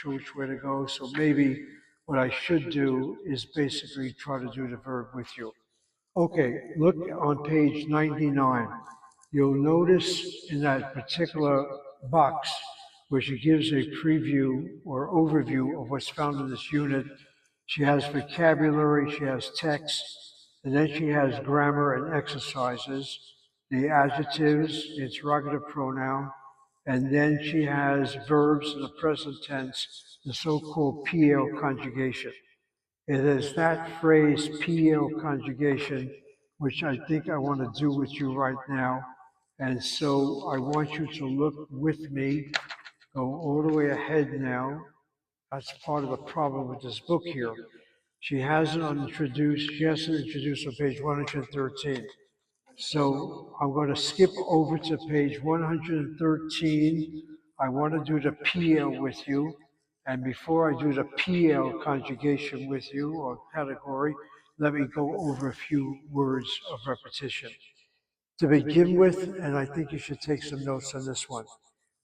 sure which way to go. So maybe what I should do is basically try to do the verb with you. Okay, look on page 99. You'll notice in that particular box, which it gives a preview or overview of what's found in this unit, she has vocabulary, she has text, and then she has grammar and exercises, the adjectives, the interrogative pronoun, and then she has verbs in the present tense, the so-called PL conjugation. It is that phrase PL conjugation which I think I want to do with you right now. And so I want you to look with me, go all the way ahead now. That's part of the problem with this book here. She has it introduced, she has it introduced on page 113. So I'm going to skip over to page 113. I want to do the PL with you. And before I do the PL conjugation with you or category, let me go over a few words of repetition. To begin with, and I think you should take some notes on this one.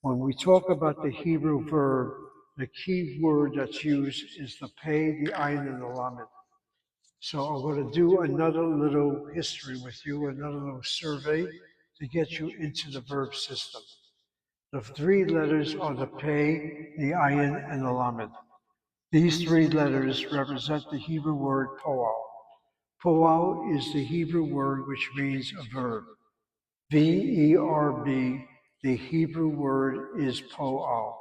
When we talk about the Hebrew verb, the key word that's used is the pay, the ayin, and the lamed. So I'm going to do another little history with you, another little survey to get you into the verb system. The three letters are the pay, the ayin, and the lamed. These three letters represent the Hebrew word poal. Poal is the Hebrew word which means a verb. V-E-R-B, the Hebrew word is poal.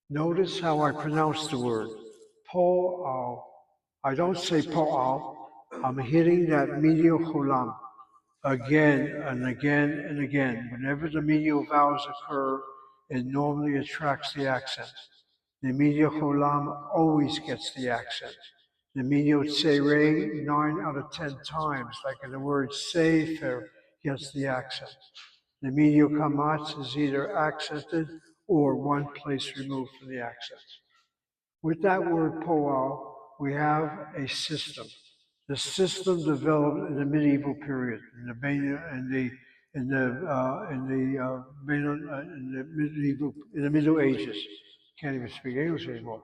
Notice how I pronounce the word, poal. I don't say poal. I'm hitting that medial cholam again and again and again. Whenever the medial vowels occur, it normally attracts the accent. The medial cholam always gets the accent. The medial tsere, 9 out of 10 times, like in the word sefer, gets the accent. The medial kamatz is either accented or one place removed from the accent. With that word poal, we have a system. The system developed in the medieval period, in the Middle Ages. Can't even speak English anymore.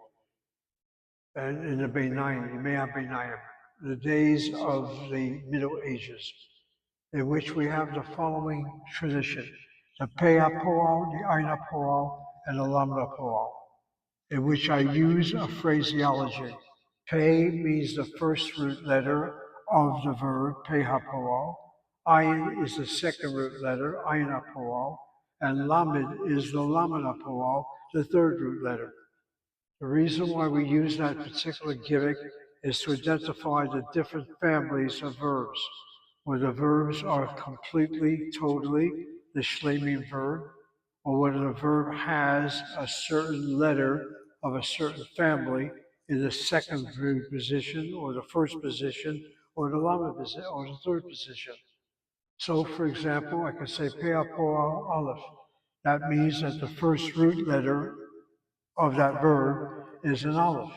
And in the Beinaim, the days of the Middle Ages, in which we have the following tradition: the Peah Poal, the Aina Poal, and the Lamda Poal, in which I use a phraseology. Pei means the first root letter of the verb, pehapoal. Ayin is the second root letter, ayinapoal. And lamed is the laminapoal, the third root letter. The reason why we use that particular gimmick is to identify the different families of verbs, where the verbs are completely, totally the Shlemi verb, or whether the verb has a certain letter of a certain family in the second verb position, or the first position, or the lama position, or the third position. So, for example, I can say Peapoa Aleph. That means that the first root letter of that verb is an aleph.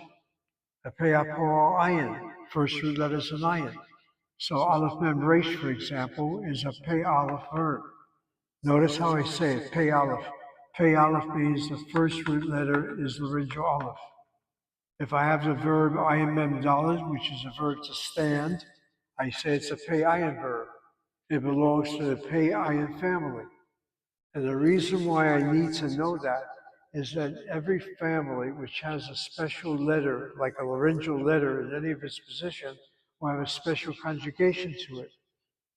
A Peapoa Ayin, first root letter is an ayin. So Aleph Mem Resh, for example, is a Pei Aleph verb. Notice how I say it, Pei Aleph. Pei Aleph means the first root letter is laryngeal Aleph. If I have the verb ayin mem daled, which is a verb to stand, I say it's a Pei Ayin verb. It belongs to the Pei Ayin family. And the reason why I need to know that is that every family which has a special letter, like a laryngeal letter in any of its position, will have a special conjugation to it.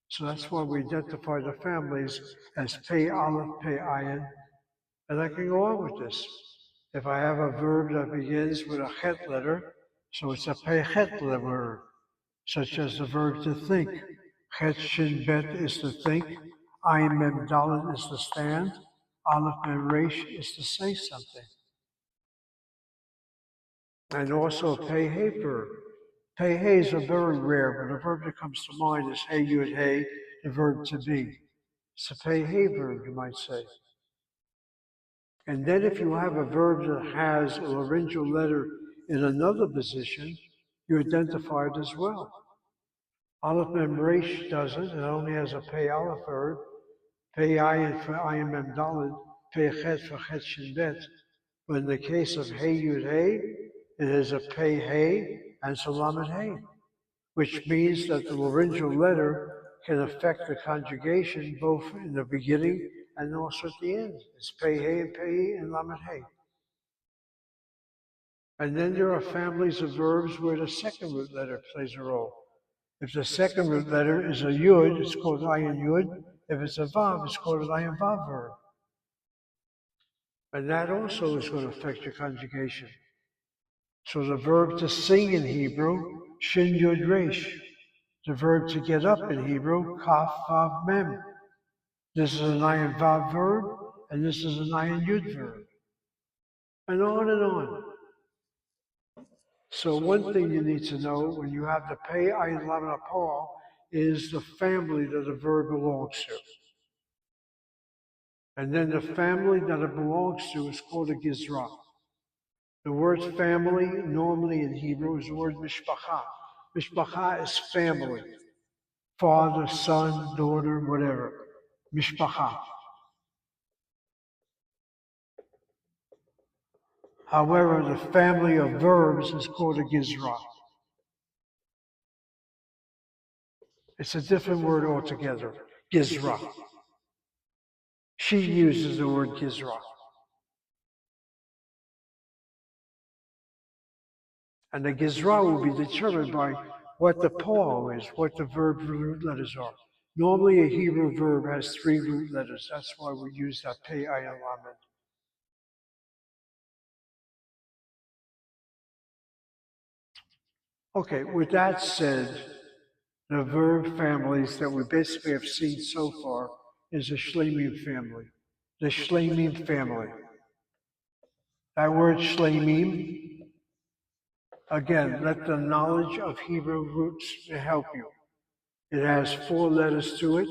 So that's why we identify the families as Pei Aleph, Pei Ayin, and I can go on with this. If I have a verb that begins with a chet letter, so it's a Pei Chet verb, such as the verb to think. Chet Shin Bet is to think, Ayin Mem Dalet is to stand, Aleph Mem Resh is to say something. And also Pei He verb. Pei He is a very rare, but the verb that comes to mind is Hey Yud Hey, the verb to be. It's a Pei He verb, you might say. And then if you have a verb that has a laryngeal letter in another position, you identify it as well. Aleph Mem Resh doesn't, it only has a Pei Aleph verb, Pei Ayin for Ayin Mem Daled, Pei Chet for Chet Shin Bet. But in the case of Hey Yud Hey, it is a Pei Hey and Salamat Hey, which means that the laryngeal letter can affect the conjugation both in the beginning and also at the end. It's Pei Hey and Pei and Lamet Hey. And then there are families of verbs where the second root letter plays a role. If the second root letter is a Yud, it's called Ayin Yud. If it's a Vav, it's called an Ayin Vav verb. And that also is going to affect your conjugation. So the verb to sing in Hebrew, Shin Yud Resh. The verb to get up in Hebrew, Kaf Vav Mem. This is an Ayin Vav verb, and this is an Ayin Yud verb. And on and on. So one thing you need to know when you have the Pei Ayin Lamed Paul is the family that the verb belongs to. And then the family that it belongs to is called a Gizra. The word family normally in Hebrew is the word mishpacha. Mishpacha is family. Father, son, daughter, whatever. Mishpacha. However, the family of verbs is called a Gizra. It's a different word altogether. Gizra. She uses the word Gizra. And the Gizra will be determined by what the Paul is, what the verb root letters are. Normally, a Hebrew verb has 3 root letters. That's why we use that Pei Ayin Lamed. Okay, with that said, the verb families that we basically have seen so far is the Shlemim family. The Shlemim family. That word Shlemim, again, let the knowledge of Hebrew roots help you. It has 4 letters to it.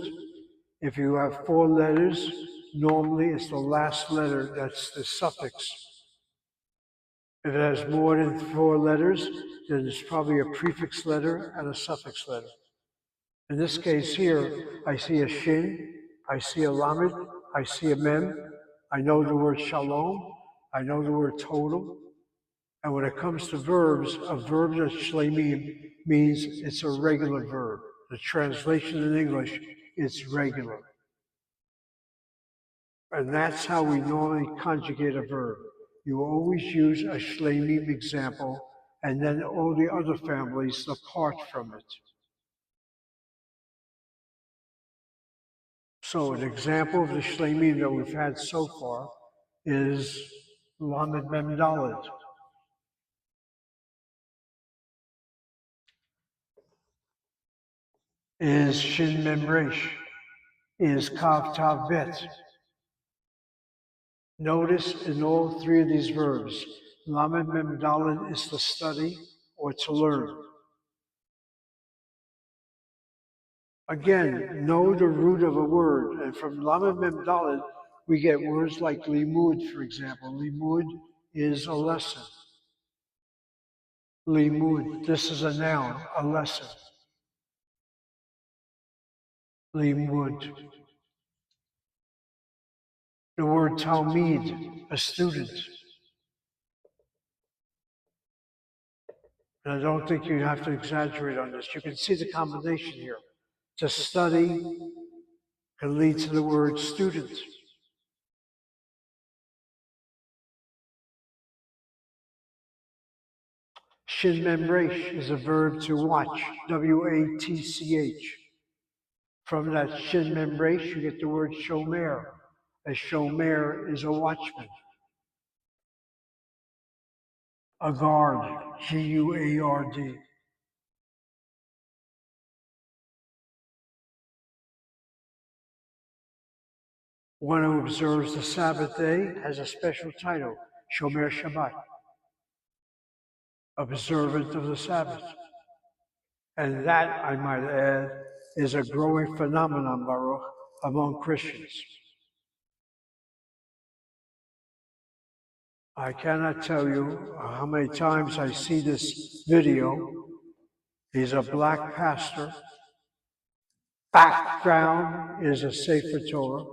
If you have 4 letters, normally it's the last letter that's the suffix. If it has more than 4 letters, then it's probably a prefix letter and a suffix letter. In this case here, I see a shin, I see a lamed, I see a mem, I know the word shalom, I know the word total. And when it comes to verbs, a verb that's shlemim means it's a regular verb. The translation in English is regular. And that's how we normally conjugate a verb. You always use a shlemim example, and then all the other families apart from it. So an example of the shlemim that we've had so far is Lamed Mem Daled. Is Shin Mem Resh. Is Kav Tav Bet. Notice in all 3 of these verbs, Lamed Mem Daled is to study or to learn. Again, know the root of a word, and from Lamed Mem Daled, we get words like limud, for example. Limud is a lesson. Limud, this is a noun, a lesson. Limud. The word talmid, a student. And I don't think you have to exaggerate on this. You can see the combination here. To study can lead to the word student. Shin Mem Resh is a verb to watch, W-A-T-C-H. From that Shin Mem Resh, you get the word shomer. A shomer is a watchman. A guard, G-U-A-R-D. One who observes the Sabbath day has a special title, Shomer Shabbat, observant of the Sabbath. And that, I might add, is a growing phenomenon, Baruch, among Christians. I cannot tell you how many times I see this video. He's a black pastor. Background is a Sefer Torah.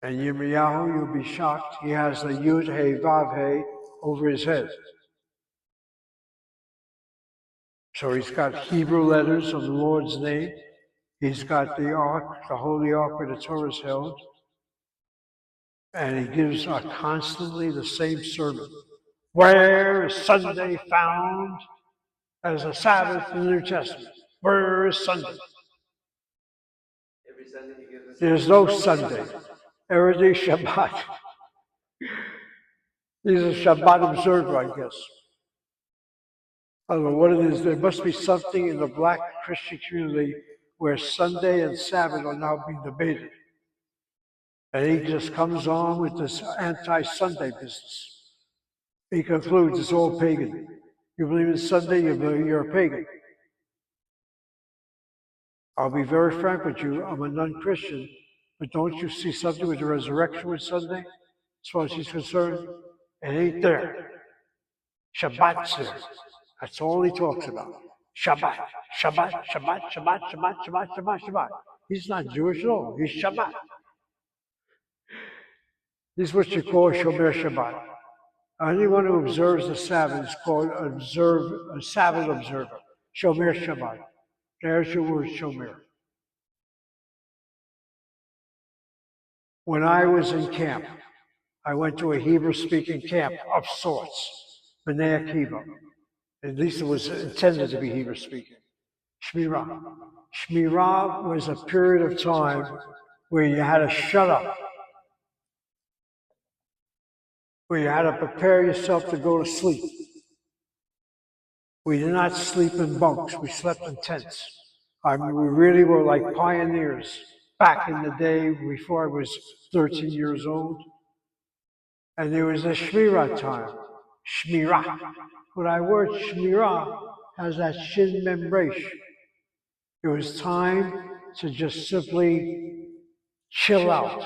And Yirmiyahu, you'll be shocked, he has the Yud He Vav He over his head. So he's got Hebrew letters of the Lord's name. He's got the ark, the holy ark where the Torah is held. And he gives constantly the same sermon. Where is Sunday found as a Sabbath in the New Testament? Where is Sunday? Every Sunday he gives us. There's no Sunday. Every day Shabbat. He's a Shabbat observer, I guess. I don't know what it is. There must be something in the black Christian community where Sunday and Sabbath are now being debated. And he just comes on with this anti-Sunday business. He concludes it's all pagan. You believe in Sunday, you're a pagan. I'll be very frank with you, I'm a non-Christian, but don't you see something with the resurrection with Sunday? As far as he's concerned, it ain't there. Shabbat's there. That's all he talks about. Shabbat, Shabbat, Shabbat, Shabbat, Shabbat, Shabbat, Shabbat, Shabbat. He's not Jewish at all. He's Shabbat. He's what you call Shomer Shabbat. Anyone who observes the Sabbath is called a Sabbath observer. Shomer Shabbat. There's your word, Shomer. When I was in camp, I went to a Hebrew-speaking camp of sorts, B'nai Akiva. At least it was intended to be Hebrew-speaking. Shmirah. Shmirah was a period of time where you had to shut up, where you had to prepare yourself to go to sleep. We did not sleep in bunks. We slept in tents. I mean, we really were like pioneers back in the day before I was 13 years old. And there was a Shmirah time. Shmirah. But our word Shmirah has that shin memresh. It was time to just simply chill out,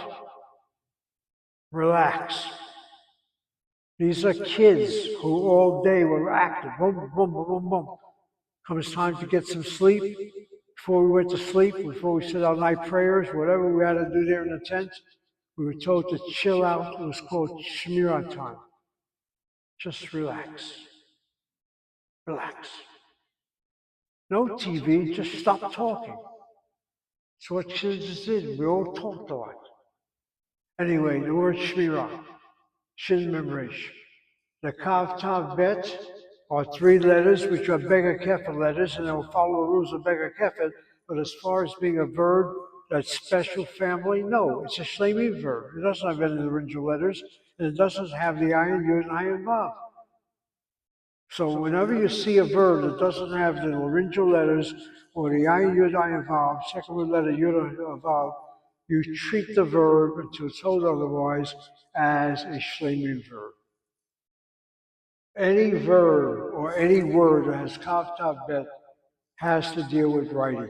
relax. These are kids who all day were active. Boom, boom, boom, boom, boom. Comes time to get some sleep. Before we went to sleep, before we said our night prayers, whatever we had to do there in the tent, we were told to chill out. It was called Shmirah time. Just relax. Relax. No TV, just stop talking. That's what kids did. We all talked a lot. Anyway, the word Shmirah, Shin Memresh. The Kav Tav Bet are three letters, which are Bega Kefet letters, and they'll follow the rules of Bega Kefet. But as far as being a verb, that special family, no, it's a Shlemi verb. It doesn't have any of the original letters, and it doesn't have the Ayin, Yud, and Ayin Vav. So whenever you see a verb that doesn't have the laryngeal letters or the ayin, yud, ayin, vav, second word letter yud or vav, you treat the verb until told otherwise as a Shlemi verb. Any verb or any word that has kav, tav, bet has to deal with writing.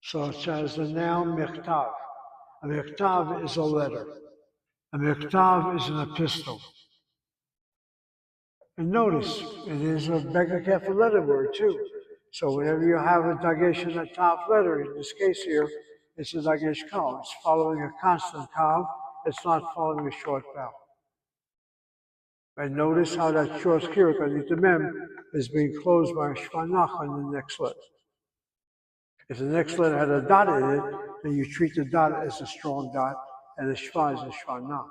Such as the noun mechtav. A mechtav is a letter. A mechtav is an epistle. And notice, it is a Bega Kefet letter word too. So whenever you have a dagesh in the top letter, in this case here, it's a dagesh kal. It's following a constant kal. It's not following a short vowel. And notice how that short kirik underneath the mem is being closed by a shvanach on the next letter. If the next letter had a dot in it, then you treat the dot as a strong dot, and the shva is a shvanach.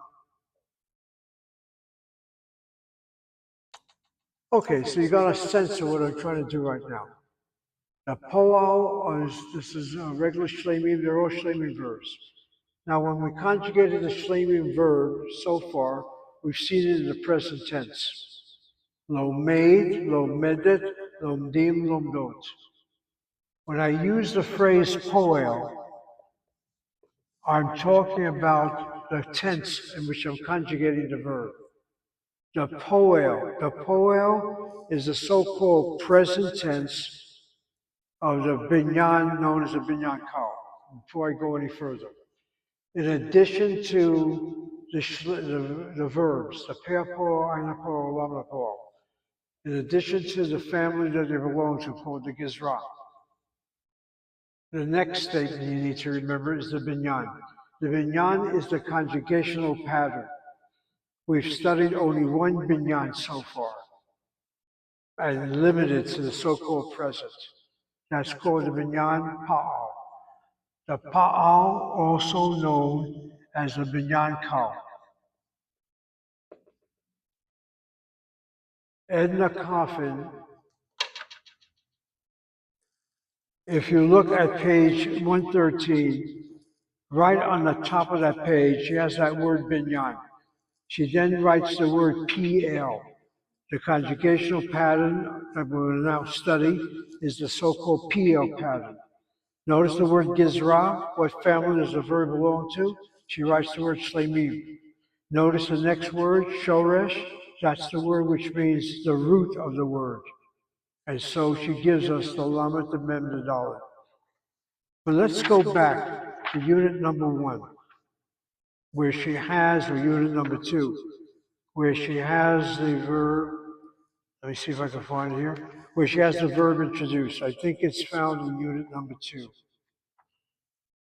Okay, so you got a sense of what I'm trying to do right now. The poal this is a regular shlemim, they're all shlemim verbs. Now, when we conjugated the shlemim verb so far, we've seen it in the present tense. Lomed, lomedet, lomdim, lomdot. When I use the phrase poal, I'm talking about the tense in which I'm conjugating the verb. The poal is the so-called present tense of the binyan known as the binyan kal. Before I go any further, in addition to the verbs, the peapol, ainapol, lamapol, in addition to the family that they belong to, called the gizra, the next statement you need to remember is the binyan. The binyan is the conjugational pattern. We've studied only one binyan so far, and limited to the so-called present. That's called the binyan pa'al. The pa'al, also known as the binyan kal. Edna Coffin, if you look at page 113, right on the top of that page, she has that word binyan. She then writes the word PL. The conjugational pattern that we will now study is the so-called PL pattern. Notice the word gizra, what family does the verb belong to? She writes the word shlemim. Notice the next word, shoresh, that's the word which means the root of the word. And so she gives us the lamet, the mem, the dalet. But let's go back to unit number 1, where she has, or unit number 2, where she has the verb, let me see if I can find it here, where she has the verb introduced. I think it's found in unit number 2.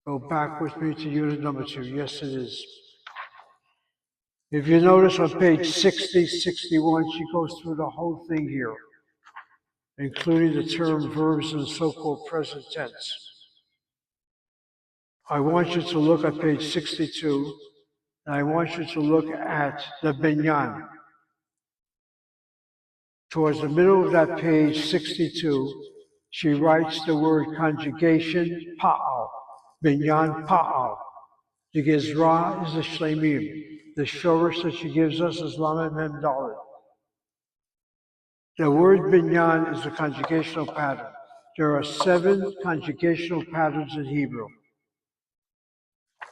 Go back with me to unit number 2. Yes, it is. If you notice on page 60, 61, she goes through the whole thing here, including the term verbs in the so-called present tense. I want you to look at page 62, and I want you to look at the binyan. Towards the middle of that page, 62, she writes the word conjugation, pa'al, binyan pa'al. The Gezra is the Shlemim. The Shorish that she gives us is Lamed Mem Dalet. The word binyan is the conjugational pattern. There are 7 conjugational patterns in Hebrew.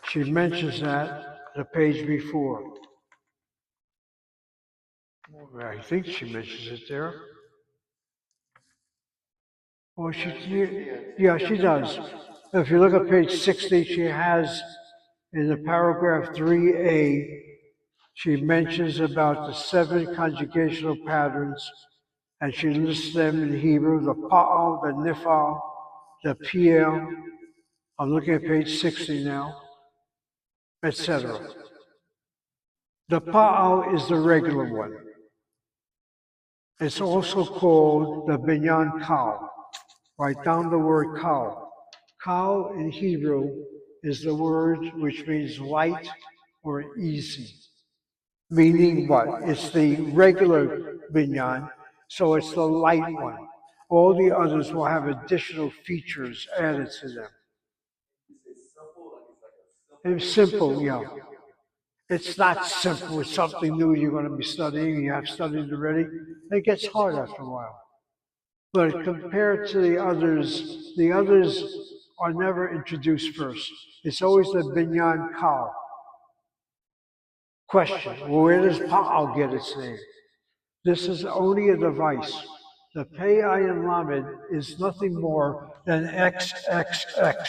She mentions that the page before. I think she mentions it there. Well, yeah, she does. If you look at page 60, she has in the paragraph 3a, she mentions about the 7 conjugational patterns, and she lists them in Hebrew, the pa'al, the nifal, the piel. I'm looking at page 60 now, etc. The pa'al is the regular one. It's also called the binyan kal. Write down the word kal. Kal in Hebrew is the word which means light or easy. Meaning what? It's the regular binyan, so it's the light one. All the others will have additional features added to them. It's simple, yeah. It's not simple. It's something new you're going to be studying, and you have studied already. It gets hard after a while. But compared to the others are never introduced first. It's always the binyan kal. Question, well, where does pa'al get its name? This is only a device. The Pei Ayin Lamed is nothing more than XXX.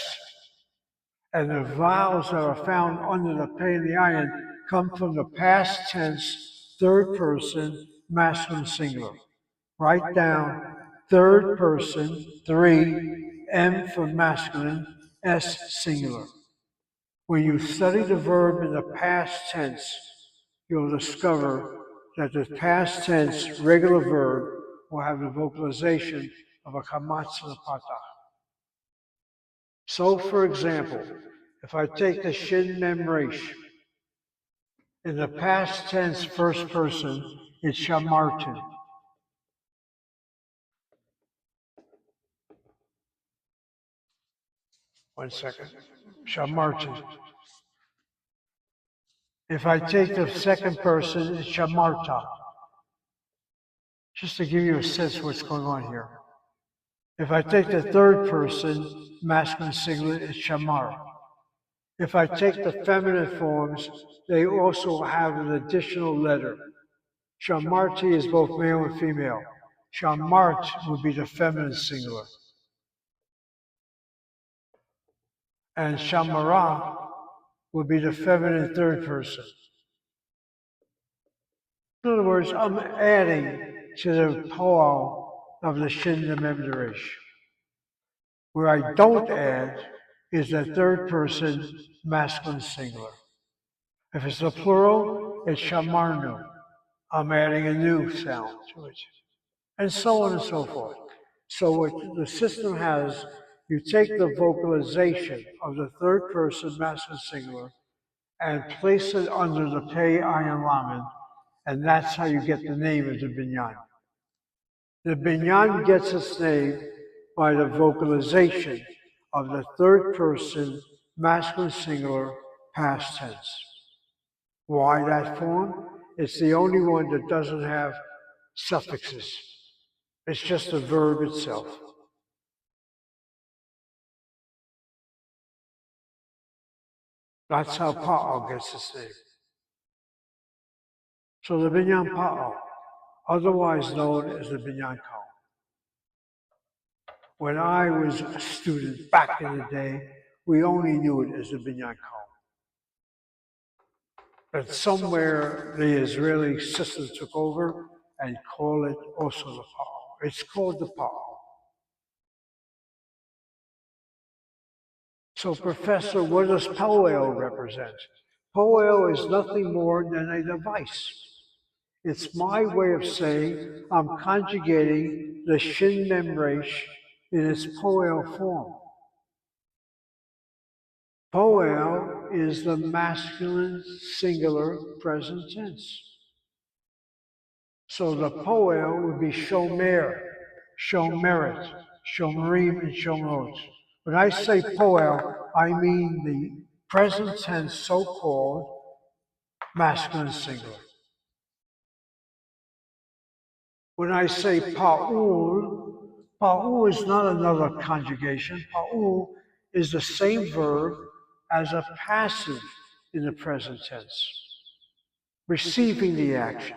And the vowels that are found under the Pei and the Ayin come from the past tense, third person, masculine singular. Write down third person, 3, M for masculine, S singular. When you study the verb in the past tense, you'll discover that the past tense regular verb will have the vocalization of a kamatz and a patah. So, for example, if I take the shin mem resh, in the past tense first person, it's shamartin. One second. Shamartin. If I take the second person, it's shamarta. Just to give you a sense of what's going on here. If I take the third person, masculine singular, it's shamar. If I take the feminine forms, they also have an additional letter. Shamarti is both male and female. Shamart would be the feminine singular. And shamara would be the feminine third person. In other words, I'm adding to the poem of the Shin Mem Resh. Where I don't add is the third person masculine singular. If it's a plural, it's shamarnu. I'm adding a new sound to it, and so on and so forth. So what the system has, you take the vocalization of the third person masculine singular and place it under the pei ayin lamed, and that's how you get the name of the binyan. The binyan gets its name by the vocalization of the third person masculine singular past tense. Why that form? It's the only one that doesn't have suffixes. It's just the verb itself. That's how pa'al gets its name. So the binyan pa'al, otherwise known as the binyan kal. When I was a student back in the day, we only knew it as the binyan kal. But somewhere the Israeli system took over and called it also the pa'al. It's called the pa'al. So, Professor, what does poel represent? Poel is nothing more than a device. It's my way of saying I'm conjugating the shin mem resh in its poel form. Poel is the masculine singular present tense. So the poel would be shomer, shomeret, shomerim, and shomrot. When I say poel, I mean the present tense so-called masculine singular. When I say pa'ul, pa'ul is not another conjugation. Pa'ul is the same verb as a passive in the present tense, receiving the action.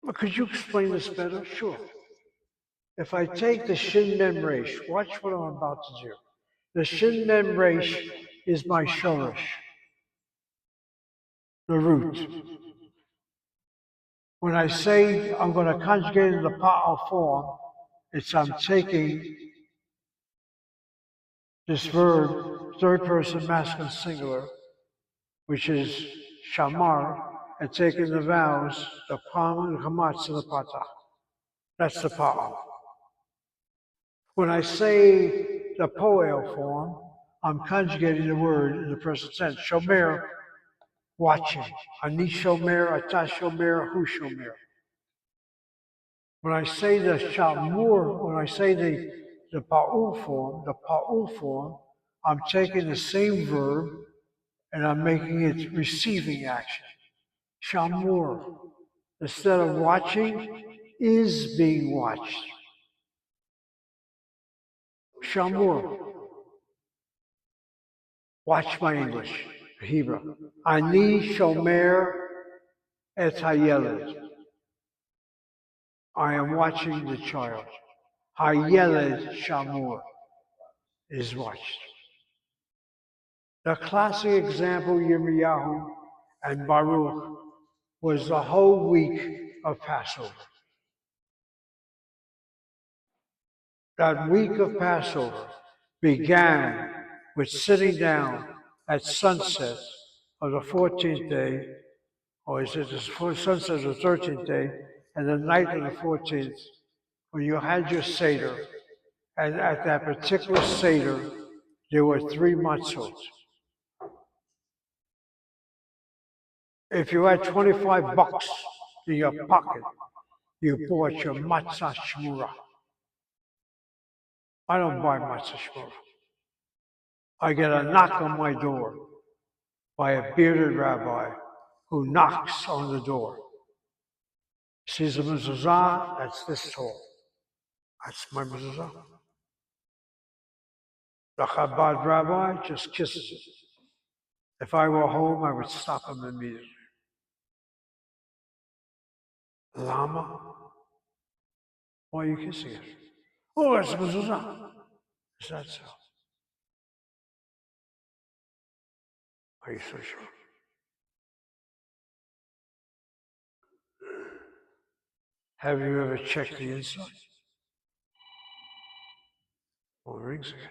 But could you explain this better? Sure. If I take the shin mem resh, watch what I'm about to do. The shin mem resh is my shorish, the root. When I say I'm going to conjugate in the pa'al form, it's I'm taking this verb, third person masculine singular, which is shamar, and taking the vowels, the pam, the chamatz, and the patah. That's the pa'al. When I say the poel form, I'm conjugating the word in the present tense. Shomer, watching. Ani shomer, ata shomer, hu shomer. When I say the shamur, when I say the pa'ul form, I'm taking the same verb and I'm making it receiving action. Shamur, instead of watching, is being watched. Shamur, watch my English, Hebrew. Ani shomer et hayeled. I am watching the child. Hayeled shamur is watched. The classic example, Yirmiyahu and Baruch, was the whole week of Passover. That week of Passover began with sitting down at sunset of the 14th day, or is it the sunset of the 13th day, and the night of the 14th, when you had your Seder, and at that particular Seder, there were 3 matzot. If you had 25 bucks in your pocket, you bought your matzah shmura. I don't buy matzah shmura. I get a knock on my door by a bearded rabbi who knocks on the door. Sees a mezuzah that's this tall. That's my mezuzah. The Chabad rabbi just kisses it. If I were home, I would stop him immediately. Lama? Why are you kissing it? Oh, it's a mezuzah. Is that so? Are you so sure? Have you ever checked the inside? Oh, it rings again.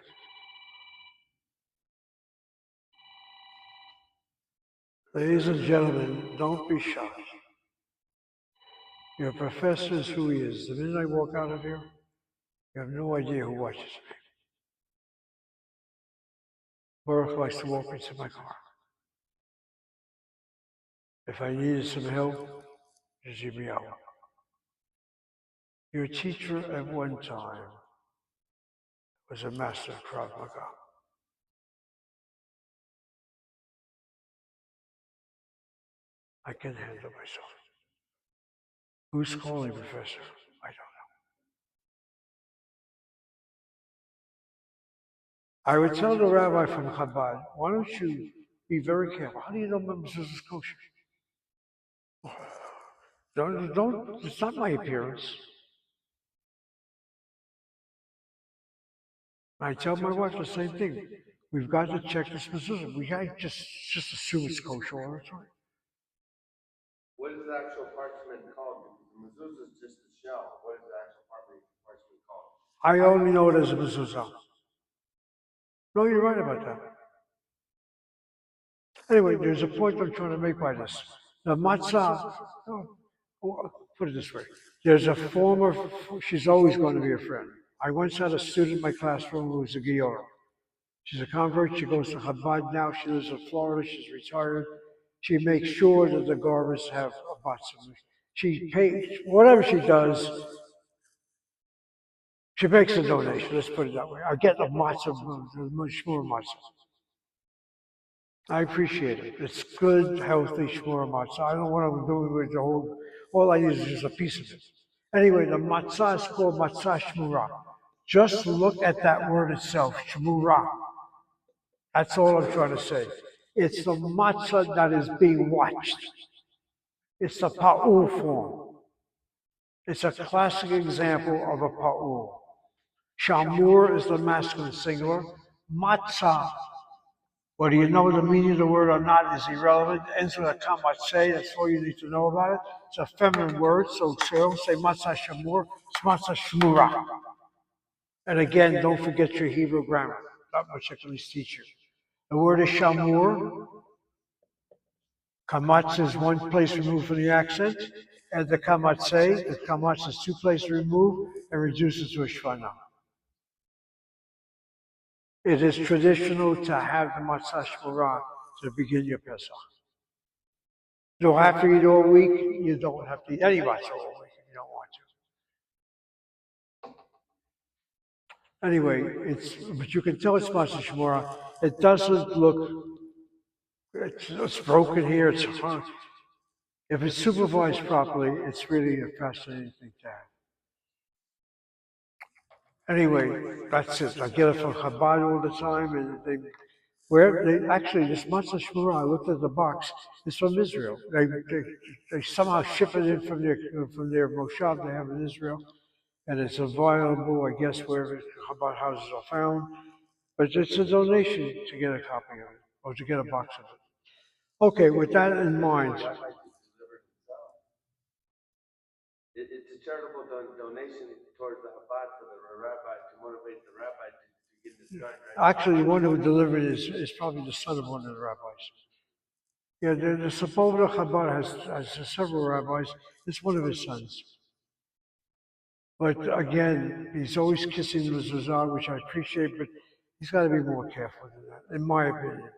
Ladies and gentlemen, don't be shocked. Your professor is who he is. The minute I walk out of here, you have no idea who watches me. Baruch likes to walk into my car. If I needed some help, just give me out. Your teacher at one time was a master of Krav Maga. I can handle myself. Who's calling, Professor? I don't know. I would tell the rabbi from Chabad, why don't you be very careful? How do you know my mezuzah is kosher? Don't, it's not my appearance. I tell my wife the same thing. We've got to check this mezuzah. We can't just assume it's kosher all the time. What is the actual parchment called? Because the mezuzah is just the shell. What is the actual parchment called? I only know it as a mezuzah. No, you're right about that. Anyway, there's a point I'm trying to make by this. The matzah, put it this way, there's a former, she's always going to be a friend. I once had a student in my classroom who was a Giora. She's a convert, she goes to Chabad now, she lives in Florida, she's retired. She makes sure that the garments have a matzah. She pays, whatever she does, she makes a donation, let's put it that way. I get a matzah, much more matzah. I appreciate it. It's good, healthy shmura matzah. I don't know what I'm doing with the whole, all I use is just a piece of it. Anyway, the matzah is called matzah shmura. Just look at that word itself, shmura. That's all I'm trying to say. It's the matzah that is being watched. It's the pa'ul form. It's a classic example of a pa'ul. Shamur is the masculine singular. Matzah, whether you know the meaning of the word or not is irrelevant. It ends with a kamatse. That's all you need to know about it. It's a feminine word, so don't say matzah shamur. It's matzah shmura. And again, don't forget your Hebrew grammar. That much I can at least teach you. The word is shamur. Kamatz is one place removed from the accent. And the kamatz is two places removed and reduces to a shvana. It is traditional to have the matzah shmura to begin your Pesach. You don't have to eat all week. You don't have to eat any matzah all week if you don't want to. Anyway, but you can tell it's matzah shmura. It doesn't look, it's broken here. It's hard. If it's supervised properly, it's really a fascinating thing to have. Anyway, that's it. I get it from Chabad all the time, and they actually this matzah shmura. I looked at the box. It's from Israel. They somehow ship it in from their moshav they have in Israel, and it's available, I guess, wherever Chabad houses are found. But it's a donation to get a copy of it or to get a box of it. Okay, with that in mind. It's a charitable donation towards the Chabad for the rabbi to motivate the rabbi to get this started. Right? Actually, the one who delivered it is probably the son of one of the rabbis. Yeah, the Sepulveda Chabad has several rabbis. It's one of his sons. But again, he's always kissing the mezuzah, which I appreciate, but he's got to be more careful than that, in my opinion.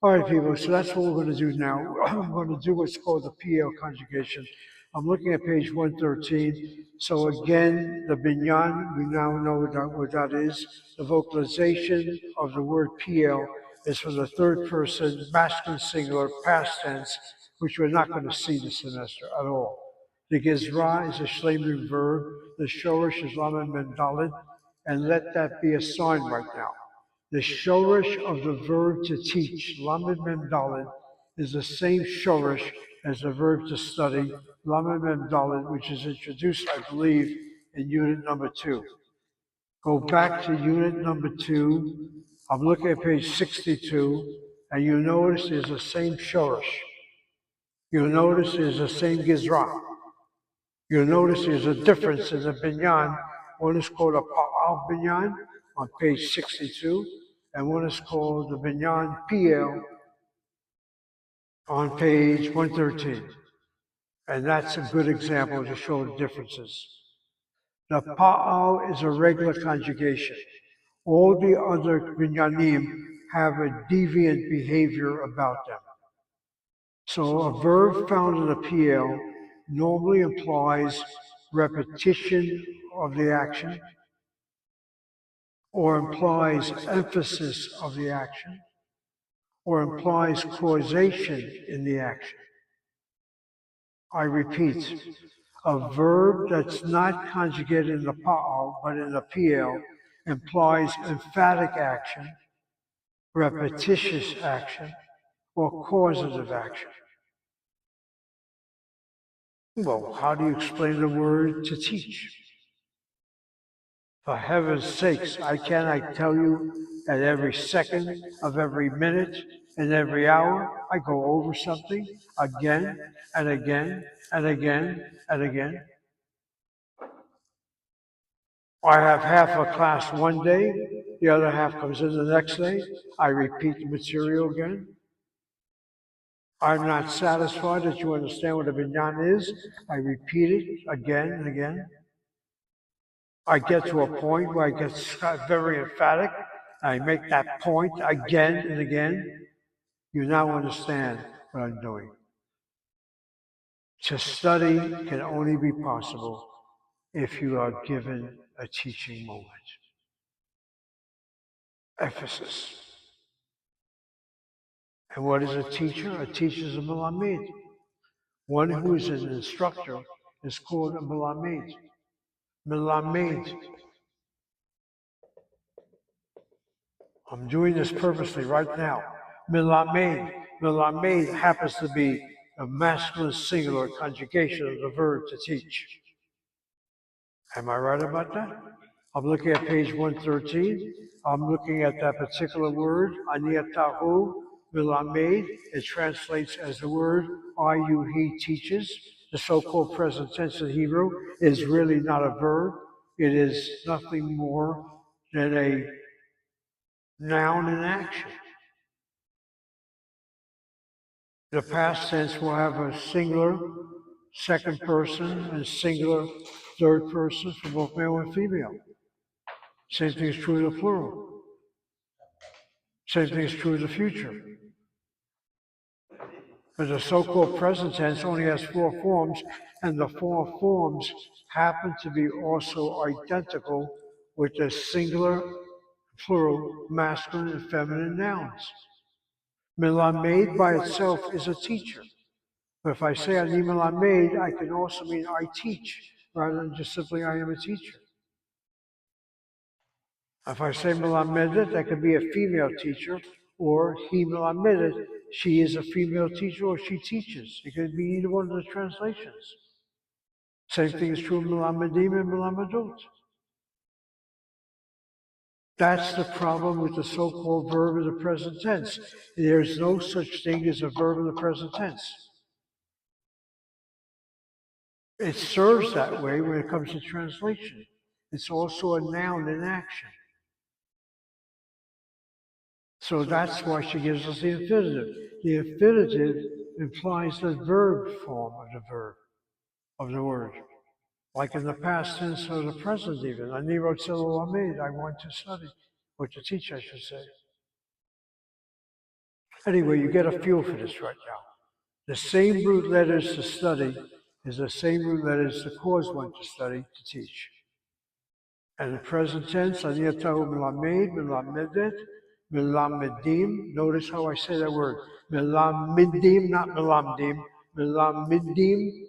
All right, people, so that's what we're going to do now. I'm going to do what's called the PL conjugation. I'm looking at page 113. So again, the binyan, we now know what that is. The vocalization of the word PL is from the third person, masculine singular, past tense, which we're not going to see this semester at all. The Gizra is a Shlemim verb. The Shorish is Lamed Mem Daled, and let that be a sign right now. The shorish of the verb to teach, Lamed Mem Daled, is the same shorish as the verb to study, Lamed Mem Daled, which is introduced, I believe, in unit number 2. Go back to unit number 2. I'm looking at page 62, and you notice there's the same shorish. You'll notice there's the same gizra. You'll notice there's a difference in the binyan. One is called a pa'al binyan on page 62, and one is called the binyan PL on page 113. And that's a good example to show the differences. The pa'al is a regular conjugation. All the other binyanim have a deviant behavior about them. So a verb found in a PL normally implies repetition of the action or implies emphasis of the action or implies causation in the action. I repeat, a verb that's not conjugated in the pa'al but in the PL implies emphatic action, repetitious action, or causative action. Well, how do you explain the word to teach? For heaven's sakes, I tell you that every second of every minute and every hour I go over something again and again and again and again. I have half a class one day, the other half comes in the next day. I repeat the material again. I'm not satisfied that you understand what a binyan is. I repeat it again and again. I get to a point where I get very emphatic. I make that point again and again. You now understand what I'm doing. To study can only be possible if you are given a teaching moment. Emphasis. And what is a teacher? A teacher is a malamed. One who is an instructor is called a malamed. Malamed. I'm doing this purposely right now. Milamed. Milamed happens to be a masculine singular conjugation of the verb to teach. Am I right about that? I'm looking at page 113. I'm looking at that particular word, aniyatahu, milamed. It translates as the word are you, he teaches. The so-called present tense in Hebrew is really not a verb. It is nothing more than a noun in action. The past tense will have a singular second person and singular third person for both male and female. Same thing is true of the plural. Same thing is true of the future. But the so-called present tense only has four forms, and the four forms happen to be also identical with the singular, plural, masculine, and feminine nouns. Melamed by itself is a teacher. But if I say Ani Melamed, I can also mean I teach, rather than just simply I am a teacher. If I say Melamedet, that could be a female teacher, or he Melamedet, she is a female teacher, or she teaches. It could be either one of the translations. Same thing is true of Melamedim and Melamedot. That's the problem with the so-called verb in the present tense. There's no such thing as a verb in the present tense. It serves that way when it comes to translation. It's also a noun in action. So that's why she gives us the infinitive. The infinitive implies the verb form of the verb, of the word. Like in the past tense or the present even. Ani rotzelo lamed, I want to study, or to teach, I should say. Anyway, you get a feel for this right now. The same root letters to study is the same root letters to cause one to study, to teach. And the present tense, aniyatahu melamed, melamedet, melamedim. Notice how I say that word. Melamidim, not melamdim. Melamidim.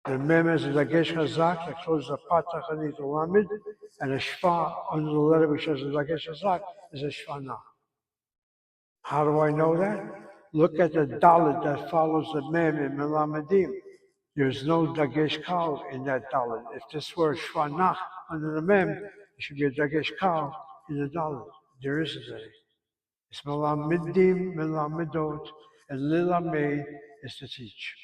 The mem is a dagesh hazak that closes the patach underneath the lamed, and a shva under the letter which has a dagesh hazak is a shvana. How do I know that? Look at the dalet that follows the mem in melamedim. There's no dagesh kal in that dalet. If this were shvanach under the mem, there should be a dagesh kal in the dalet. There isn't any. It's melamidim, melamidot, and lilamed is to teach.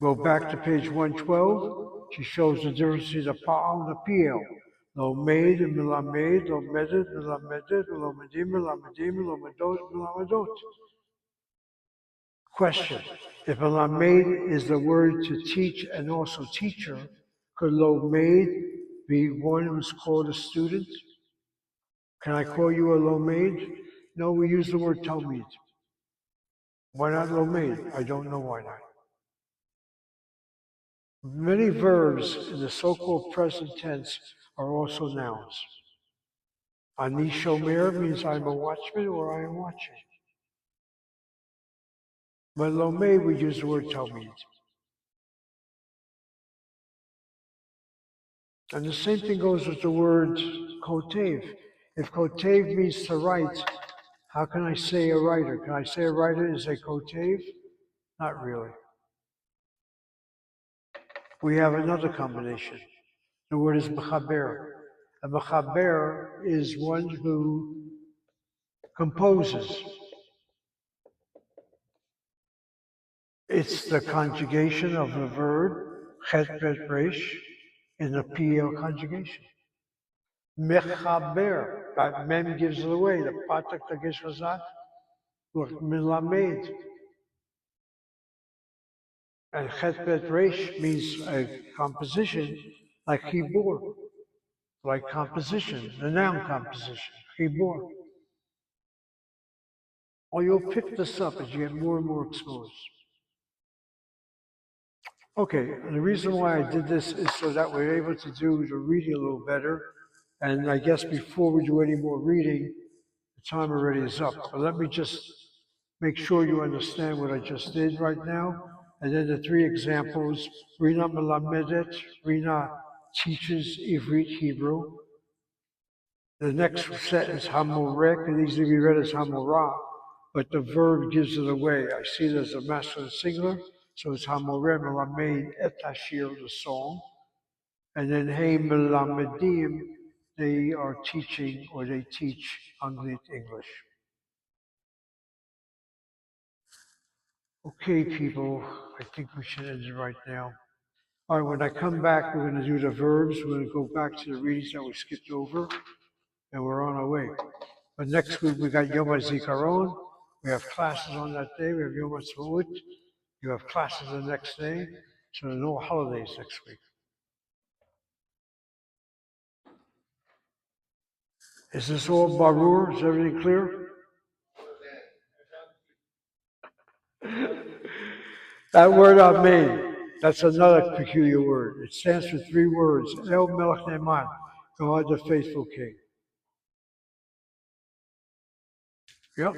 Go back to page 112. She shows the difference between the pa'al and the PL. Lomed, Milamed, Lomedet, Milamedet, Lomedim, Milamadim, Lomedot, Milamadot. Question. If Milamed is the word to teach and also teacher, could Lomed be one who's called a student? Can I call you a Lomed? No, we use the word Talmud. Why not Lomed? I don't know why not. Many verbs in the so-called present tense are also nouns. Ani shomer means I'm a watchman or I am watching. But Lomed, we use the word Talmud. And the same thing goes with the word kotev. If kotev means to write, how can I say a writer? Can I say a writer is a kotev? Not really. We have another combination. The word is mechaber. A mechaber is one who composes. It's the conjugation of the verb chet bet resh in the PL conjugation. Mechaber. That mem gives it away. The patak tagesh chazak. Look, milamed. And chet bet resh means a composition like chibur, like composition, the noun composition, chibur. Or you'll pick this up as you get more and more exposed. Okay, and the reason why I did this is so that we're able to do the reading a little better. And I guess before we do any more reading, the time already is up. But let me just make sure you understand what I just did right now. And then the three examples, Rina Melamedet, Rina teaches Ivrit Hebrew. The next sentence, Hamoreh, can easily be read as Hamorah, but the verb gives it away. I see it as a masculine singular, so it's Hamoreh Melamed et Ashir, the song. And then Hey Melamedim, they are teaching or they teach Anglit English. Okay, people, I think we should end it right now. All right, when I come back, we're going to do the verbs. We're going to go back to the readings that we skipped over, and we're on our way. But next week, we got Yom HaZikaron. We have classes on that day. We have Yom HaTzmaut. You have classes the next day. So there are no holidays next week. Is this all barur? Is everything clear? That word Amen, that's another peculiar word. It stands for three words. El Melech Ne'eman, God the faithful King. Yep.